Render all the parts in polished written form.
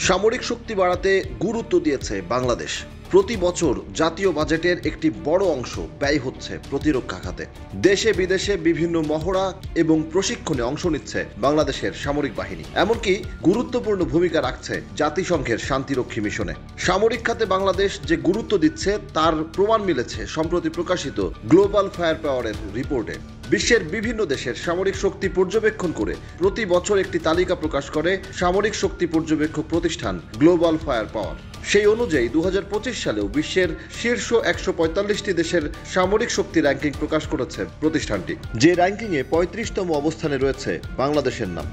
সামরিক শক্তি বাড়াতে গুরুত্ব দিয়েছে বাংলাদেশ। প্রতি বছর জাতীয় বাজেটের একটি বড় অংশ ব্যয় হচ্ছে প্রতিরক্ষা খাতে। দেশে বিদেশে বিভিন্ন মহড়া এবং প্রশিক্ষণে অংশ নিচ্ছে বাংলাদেশের সামরিক বাহিনী, এমনকি গুরুত্বপূর্ণ ভূমিকা রাখছে জাতিসংঘের শান্তিরক্ষী মিশনে। সামরিক খাতে বাংলাদেশ যে গুরুত্ব দিচ্ছে তার প্রমাণ মিলেছে সম্প্রতি প্রকাশিত গ্লোবাল ফায়ার পাওয়ারের রিপোর্টে। বিশ্বের বিভিন্ন দেশের সামরিক শক্তি পর্যবেক্ষণ করে প্রতি বছর একটি তালিকা প্রকাশ করে সামরিক শক্তি পর্যবেক্ষক প্রতিষ্ঠান গ্লোবাল ফায়ার পাওয়ার। সেই অনুযায়ী 2025 সালেও বিশ্বের শীর্ষ 145টি দেশের সামরিক শক্তি র্যাঙ্কিং প্রকাশ করেছে প্রতিষ্ঠানটি, যে র্যাঙ্কিংয়ে 35তম অবস্থানে রয়েছে বাংলাদেশের নাম।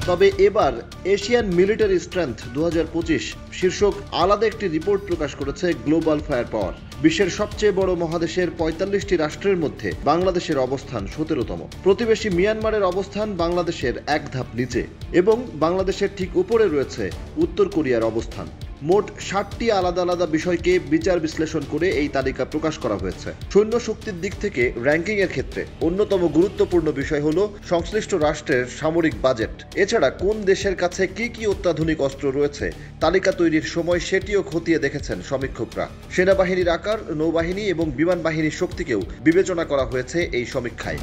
তবে এবার এশিয়ান মিলিটারি স্ট্রেংথ 2025 শীর্ষক আলাদা একটি রিপোর্ট প্রকাশ করেছে গ্লোবাল ফায়ার পাওয়ার। বিশ্বের সবচেয়ে বড় মহাদেশের 45টি রাষ্ট্রের মধ্যে বাংলাদেশের অবস্থান 17তম। প্রতিবেশী মিয়ানমারের অবস্থান বাংলাদেশের এক ধাপ নিচে এবং বাংলাদেশের ঠিক উপরে রয়েছে উত্তর কোরিয়ার অবস্থান। মোট 60টি আলাদা আলাদা বিষয়কে বিচার বিশ্লেষণ করে এই তালিকা প্রকাশ করা হয়েছে। সৈন্য শক্তির দিক থেকে র্যাঙ্কিং এর ক্ষেত্রে অন্যতম গুরুত্বপূর্ণ বিষয় হলো সংশ্লিষ্ট রাষ্ট্রের সামরিক বাজেট। এছাড়া কোন দেশের কাছে কি কি অত্যাধুনিক অস্ত্র রয়েছে তালিকা তৈরির সময় সেটিও খতিয়ে দেখেছেন সমীক্ষকরা। সেনাবাহিনীর আকার, নৌবাহিনী এবং বিমান বাহিনীর শক্তিকেও বিবেচনা করা হয়েছে এই সমীক্ষায়।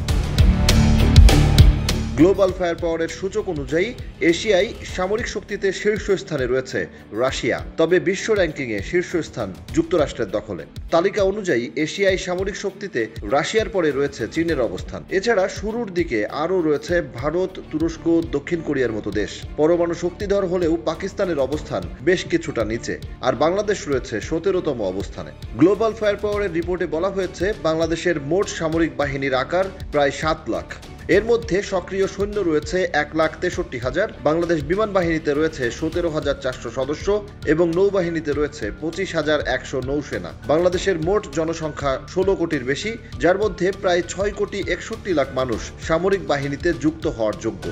গ্লোবাল ফায়ার পাওয়ারের সূচক অনুযায়ী এশিয়ায় সামরিক শক্তিতে শীর্ষস্থানে রয়েছে রাশিয়া, তবে বিশ্ব র্যাঙ্কিংয়ে শীর্ষস্থান যুক্তরাষ্ট্রের দখলে। তালিকা অনুযায়ী এশিয়ায় সামরিক শক্তিতে রাশিয়ার পরে রয়েছে চীনের অবস্থান। এছাড়া শুরুর দিকে আরও রয়েছে ভারত, তুরস্ক, দক্ষিণ কোরিয়ার মতো দেশ। পরমাণু শক্তিধর হলেও পাকিস্তানের অবস্থান বেশ কিছুটা নিচে, আর বাংলাদেশ রয়েছে 17তম অবস্থানে। গ্লোবাল ফায়ার পাওয়ারের রিপোর্টে বলা হয়েছে বাংলাদেশের মোট সামরিক বাহিনীর আকার প্রায় 7 লাখ। এর মধ্যে সক্রিয় সৈন্য রয়েছে 1,63,000, বাংলাদেশ বিমান বাহিনীতে রয়েছে 17,400 সদস্য এবং নৌবাহিনীতে রয়েছে 25,100 নৌসেনা। বাংলাদেশের মোট জনসংখ্যা 16 কোটির বেশি, যার মধ্যে প্রায় 6,61,00,000 মানুষ সামরিক বাহিনীতে যুক্ত হওয়ার যোগ্য।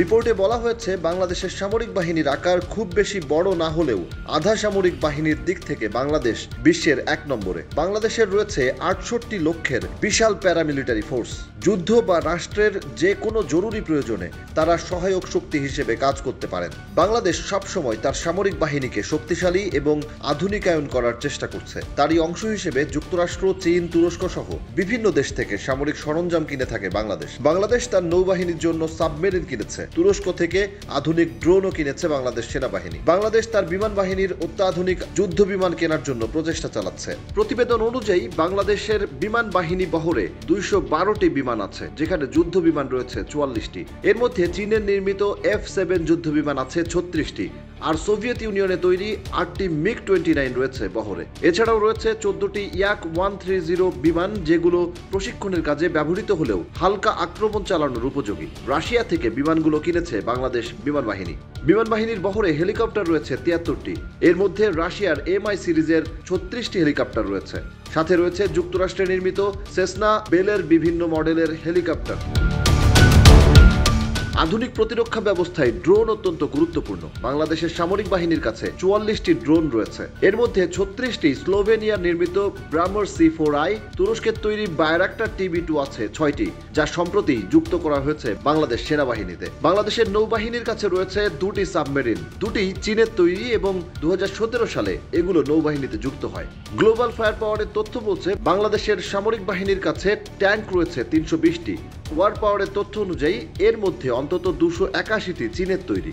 রিপোর্টে বলা হয়েছে বাংলাদেশের সামরিক বাহিনীর আকার খুব বেশি বড় না হলেও আধা সামরিক বাহিনীর দিক থেকে বাংলাদেশ বিশ্বের 1 নম্বরে। বাংলাদেশের রয়েছে 68 লক্ষের বিশাল প্যারামিলিটারি ফোর্স। যুদ্ধ বা রাষ্ট্রের যে কোনো জরুরি প্রয়োজনে তারা সহায়ক শক্তি হিসেবে কাজ করতে পারেন। বাংলাদেশ সবসময় তার সামরিক বাহিনীকে শক্তিশালী এবং আধুনিকায়ন করার চেষ্টা করছে। তারই অংশ হিসেবে যুক্তরাষ্ট্র, চীন, তুরস্ক সহ বিভিন্ন দেশ থেকে সামরিক সরঞ্জাম কিনে থাকে বাংলাদেশ। বাংলাদেশ তার নৌবাহিনীর জন্য সাবমেরিন কিনেছে। তুরস্ক থেকে আধুনিক ড্রোনও কিনেছে বাংলাদেশ সেনাবাহিনী। বাংলাদেশ তার বিমান বাহিনীর অত্যাধুনিক যুদ্ধ বিমান কেনার জন্য প্রচেষ্টা চালাচ্ছে। প্রতিবেদন অনুযায়ী বাংলাদেশের বিমান বাহিনী বহরে 212টি বিমান আছে, যেখানে যুদ্ধ বিমান রয়েছে 44টি। এর মধ্যে চীনের নির্মিত F-7 যুদ্ধ বিমান আছে 36টি, আর সোভিয়েত ইউনিয়নে তৈরি 8টি MiG-29 রয়েছে বহরে। এছাড়াও রয়েছে 14টি Yak-130 বিমান, যেগুলো প্রশিক্ষণের কাজে ব্যবহৃত হলেও হালকা আক্রমণ চালানোর উপযোগী। রাশিয়া থেকে বিমানগুলো কিনেছে বাংলাদেশ বিমান বাহিনী। বিমান বাহিনীর বহরে হেলিকপ্টার রয়েছে 73টি। এর মধ্যে রাশিয়ার MI সিরিজের 36টি হেলিকপ্টার রয়েছে। সাথে রয়েছে যুক্তরাষ্ট্রে নির্মিত সেসনা বেলের বিভিন্ন মডেলের হেলিকপ্টার। আধুনিক প্রতিরক্ষা ব্যবস্থায় ড্রোন অত্যন্ত গুরুত্বপূর্ণ। বাংলাদেশের সামরিক বাহিনীর কাছে 44টি ড্রোন রয়েছে। এর মধ্যে 36টি স্লোভেনিয়ার নির্মিত ব্রাহ্মস C4I, তুরস্কের তৈরি বায়রাক্টার TB2 আছে 6টি, যা সম্প্রতি যুক্ত করা হয়েছে বাংলাদেশ সেনাবাহিনীতে। বাংলাদেশের নৌবাহিনীর কাছে রয়েছে 2টি সাবমেরিন, 2টি চীনের তৈরি এবং 2017 সালে এগুলো নৌবাহিনীতে যুক্ত হয়। গ্লোবাল ফায়ার পাওয়ারের তথ্য বলছে বাংলাদেশের সামরিক বাহিনীর কাছে ট্যাঙ্ক রয়েছে 320টি। ওয়ার পাওয়ারের তথ্য অনুযায়ী এর মধ্যে অন্তত 281টি চীনের তৈরি।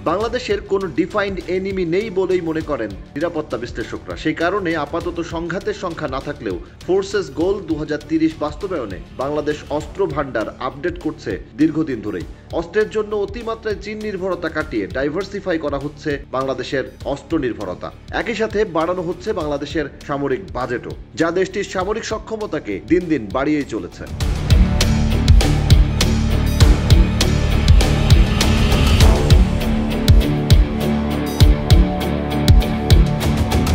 বাংলাদেশের কোনো ডিফাইন্ড এনিমি নেই বলেই মনে করেন নিরাপত্তা বিশ্লেষকরা। সেই কারণে আপাতত সংঘাতের সংখ্যা না থাকলেও ফোর্সেস গোল 2030 বাস্তবায়নে বাংলাদেশ অস্ত্র ভান্ডার আপডেট করছে দীর্ঘদিন ধরেই। অস্ত্রের জন্য অতিমাত্রায় চীন নির্ভরতা কাটিয়ে ডাইভার্সিফাই করা হচ্ছে বাংলাদেশের অস্ত্র নির্ভরতা। একই সাথে বাড়ানো হচ্ছে বাংলাদেশের সামরিক বাজেটও, যা দেশটির সামরিক সক্ষমতাকে দিন দিন বাড়িয়েই চলেছে।